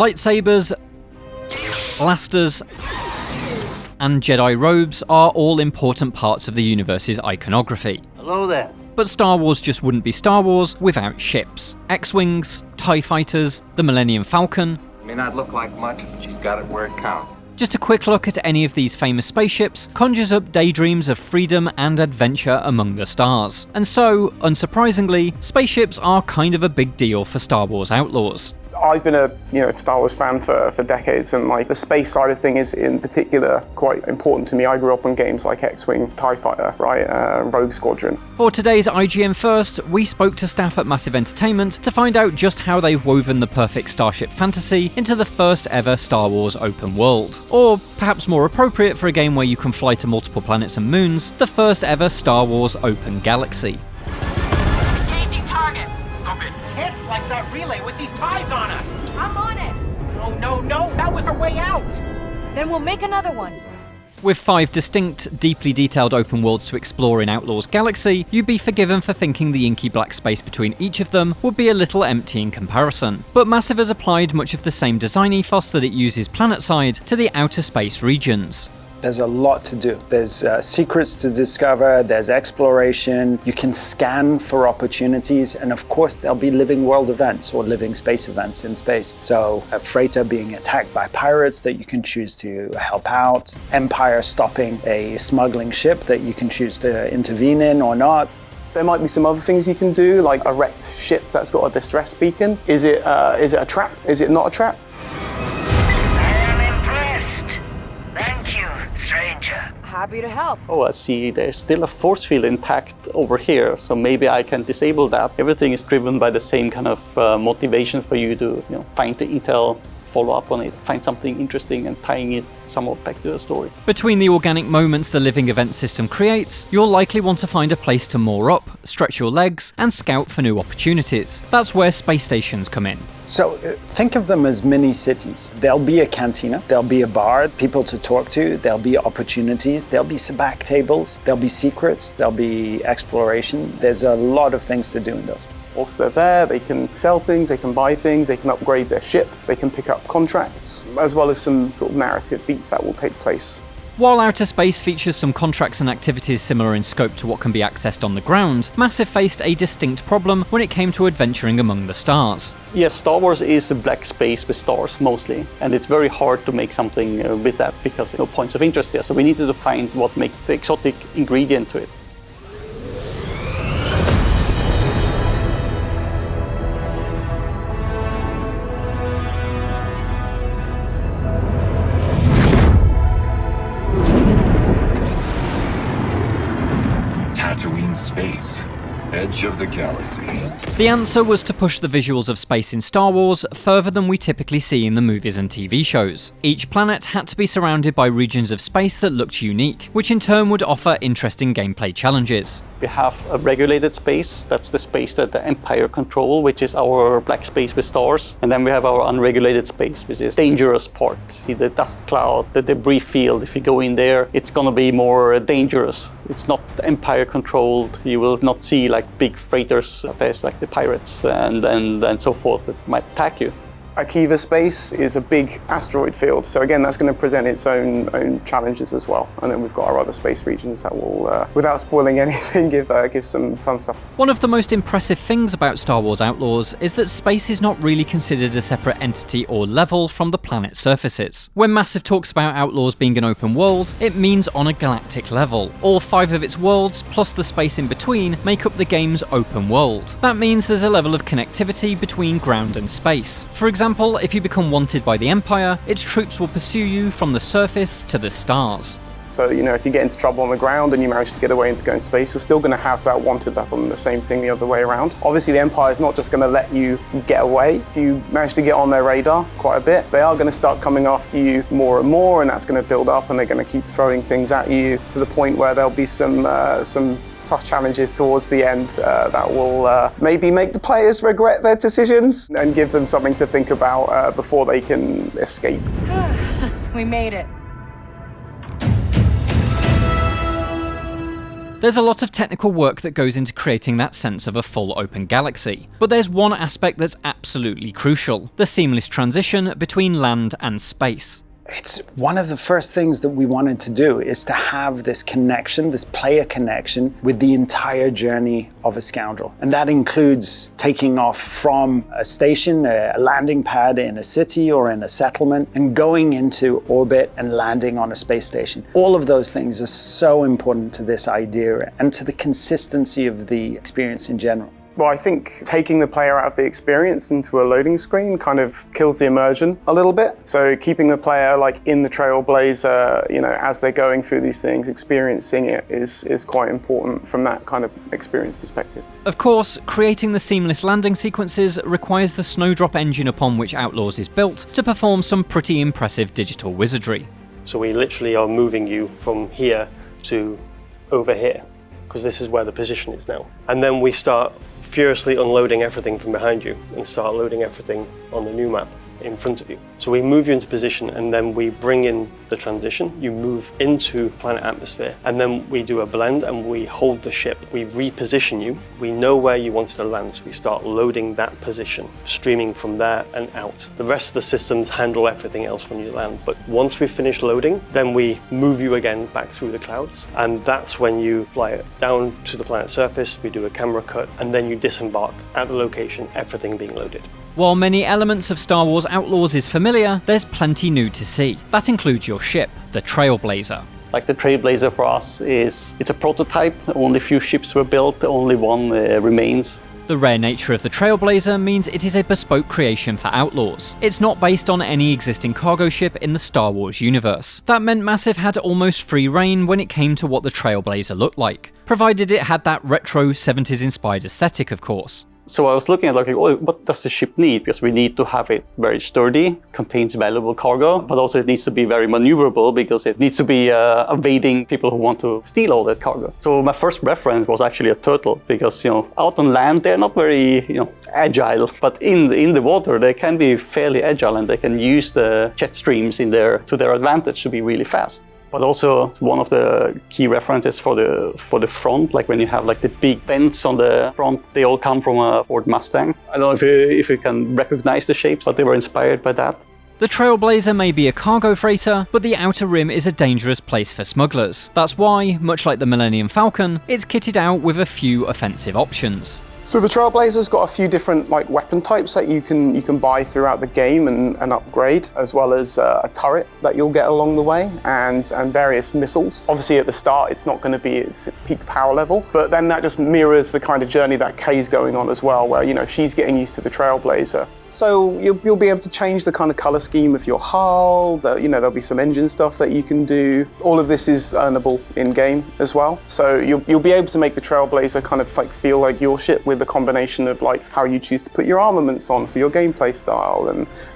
Lightsabers, blasters, and Jedi robes are all important parts of the universe's iconography. Hello there. But Star Wars just wouldn't be Star Wars without ships. X-Wings, TIE Fighters, the Millennium Falcon. May not look like much, but she's got it where it counts. Just a quick look at any of these famous spaceships conjures up daydreams of freedom and adventure among the stars. And so, unsurprisingly, spaceships are kind of a big deal for Star Wars Outlaws. I've been a Star Wars fan for decades, and the space side of things is in particular quite important to me. I grew up on games like X-Wing, TIE Fighter, Rogue Squadron. For today's IGN First, we spoke to staff at Massive Entertainment to find out just how they've woven the perfect Starship fantasy into the first ever Star Wars open world. Or, perhaps more appropriate for a game where you can fly to multiple planets and moons, the first ever Star Wars open galaxy. Changing target. Can't slice that relay with these ties on us. I'm on it. No, that was our way out. Then we'll make another one. With 5 distinct, deeply detailed open worlds to explore in Outlaws Galaxy, you'd be forgiven for thinking the inky black space between each of them would be a little empty in comparison. But Massive has applied much of the same design ethos that it uses planetside to the outer space regions. There's a lot to do. There's secrets to discover, there's exploration, you can scan for opportunities, and of course there'll be living world events or living space events in space. So a freighter being attacked by pirates that you can choose to help out, Empire stopping a smuggling ship that you can choose to intervene in or not. There might be some other things you can do, like a wrecked ship that's got a distress beacon. Is it a trap? Is it not a trap? Happy to help. Oh, I see there's still a force field intact over here, so maybe I can disable that. Everything is driven by the same kind of motivation for you to find the intel, follow up on it, find something interesting and tying it somewhat back to the story. Between the organic moments the living event system creates, you'll likely want to find a place to moor up, stretch your legs, and scout for new opportunities. That's where space stations come in. So think of them as mini cities. There'll be a cantina, there'll be a bar, people to talk to, there'll be opportunities, there'll be back tables, there'll be secrets, there'll be exploration. There's a lot of things to do in those. Whilst they're there, they can sell things, they can buy things, they can upgrade their ship, they can pick up contracts, as well as some sort of narrative beats that will take place. While outer space features some contracts and activities similar in scope to what can be accessed on the ground, Massive faced a distinct problem when it came to adventuring among the stars. Yes, Star Wars is a black space with stars mostly, and it's very hard to make something with that because no points of interest there. So we needed to find what makes the exotic ingredient to it. Space, edge of the galaxy. The answer was to push the visuals of space in Star Wars further than we typically see in the movies and TV shows. Each planet had to be surrounded by regions of space that looked unique, which in turn would offer interesting gameplay challenges. We have a regulated space, that's the space that the Empire control, which is our black space with stars. And then we have our unregulated space, which is dangerous part. See the dust cloud, the debris field, if you go in there, it's gonna be more dangerous. It's not Empire controlled, you will not see like big freighters, there's like the pirates and so forth that might attack you. Akiva space is a big asteroid field, so again that's going to present its own challenges as well. And then we've got our other space regions that will, without spoiling anything, give some fun stuff. One of the most impressive things about Star Wars Outlaws is that space is not really considered a separate entity or level from the planet's surfaces. When Massive talks about Outlaws being an open world, it means on a galactic level. All 5 of its worlds, plus the space in between, make up the game's open world. That means there's a level of connectivity between ground and space. For example, if you become wanted by the Empire, its troops will pursue you from the surface to the stars. So, if you get into trouble on the ground and you manage to get away and to go in space, you're still going to have that wanted up on the same thing the other way around. Obviously, the Empire is not just going to let you get away. If you manage to get on their radar quite a bit, they are going to start coming after you more and more, and that's going to build up, and they're going to keep throwing things at you to the point where there'll be some tough challenges towards the end that will maybe make the players regret their decisions and give them something to think about before they can escape. We made it. There's a lot of technical work that goes into creating that sense of a full open galaxy, but there's one aspect that's absolutely crucial: the seamless transition between land and space. It's one of the first things that we wanted to do, is to have this connection, this player connection with the entire journey of a scoundrel. And that includes taking off from a station, a landing pad in a city or in a settlement, and going into orbit and landing on a space station. All of those things are so important to this idea and to the consistency of the experience in general. Well, I think taking the player out of the experience into a loading screen kind of kills the immersion a little bit. So keeping the player like in the Trailblazer, as they're going through these things, experiencing it is quite important from that kind of experience perspective. Of course, creating the seamless landing sequences requires the Snowdrop engine upon which Outlaws is built to perform some pretty impressive digital wizardry. So we literally are moving you from here to over here, because this is where the position is now. And then we start furiously unloading everything from behind you and start loading everything on the new map in front of you. So we move you into position, and then we bring in the transition. You move into planet atmosphere, and then we do a blend and we hold the ship. We reposition you. We know where you wanted to land, so we start loading that position, streaming from there and out. The rest of the systems handle everything else when you land, but once we finish loading, then we move you again back through the clouds, and that's when you fly it down to the planet's surface. We do a camera cut, and then you disembark at the location, everything being loaded. While many elements of Star Wars Outlaws is familiar, there's plenty new to see. That includes your ship, the Trailblazer. Like the Trailblazer for us it's a prototype. Only few ships were built, only one remains. The rare nature of the Trailblazer means it is a bespoke creation for Outlaws. It's not based on any existing cargo ship in the Star Wars universe. That meant Massive had almost free reign when it came to what the Trailblazer looked like, provided it had that retro 70s inspired aesthetic, of course. So I was looking at what does the ship need? Because we need to have it very sturdy, contains valuable cargo, but also it needs to be very maneuverable because it needs to be evading people who want to steal all that cargo. So my first reference was actually a turtle, because out on land they're not very agile, but in the water they can be fairly agile, and they can use the jet streams to their advantage to be really fast. But also one of the key references for the front, like when you have the big vents on the front, they all come from a Ford Mustang. I don't know if you can recognize the shapes, but they were inspired by that. The Trailblazer may be a cargo freighter, but the Outer Rim is a dangerous place for smugglers. That's why, much like the Millennium Falcon, it's kitted out with a few offensive options. So the Trailblazer's got a few different weapon types that you can buy throughout the game and upgrade, as well as a turret that you'll get along the way, and various missiles. Obviously at the start it's not going to be its peak power level, but then that just mirrors the kind of journey that Kay's going on as well, where she's getting used to the Trailblazer. So you'll be able to change the kind of color scheme of your hull. There'll be some engine stuff that you can do. All of this is earnable in game as well. So you'll be able to make the Trailblazer kind of feel like your ship, with the combination of how you choose to put your armaments on for your gameplay style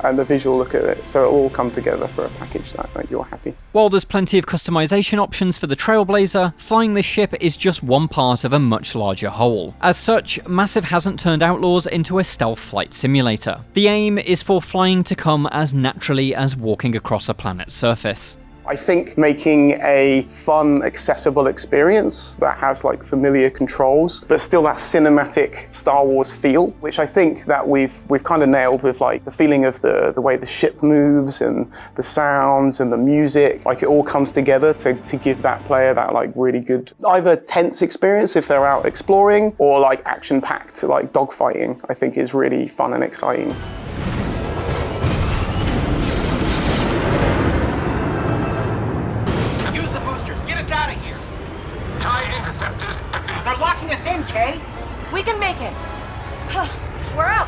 and the visual look of it. So it'll all come together for a package that you're happy. While there's plenty of customization options for the Trailblazer, flying this ship is just one part of a much larger whole. As such, Massive hasn't turned Outlaws into a stealth flight simulator. The aim is for flying to come as naturally as walking across a planet's surface. I think making a fun, accessible experience that has familiar controls, but still that cinematic Star Wars feel, which I think that we've kind of nailed with the feeling of the way the ship moves and the sounds and the music. It all comes together to give that player that really good, either tense experience if they're out exploring, or action-packed dogfighting. I think is really fun and exciting. They're locking us in, Kay! We can make it. We're out.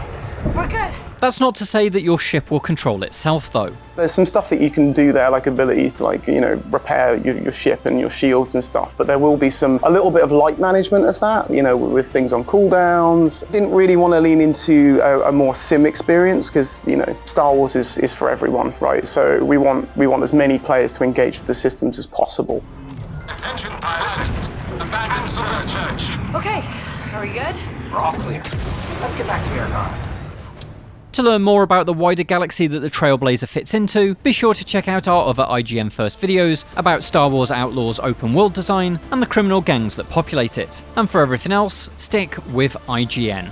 We're good. That's not to say that your ship will control itself, though. There's some stuff that you can do there, abilities to repair your ship and your shields and stuff, but there will be a little bit of light management of that, with things on cooldowns. Didn't really want to lean into a more sim experience, because Star Wars is for everyone, right? So we want as many players to engage with the systems as possible. Attention pilots. Abandon Solar Church. Okay, are we good? We're all clear. Let's get back to Aragon. To learn more about the wider galaxy that the Trailblazer fits into, be sure to check out our other IGN First videos about Star Wars Outlaws open world design and the criminal gangs that populate it. And for everything else, stick with IGN.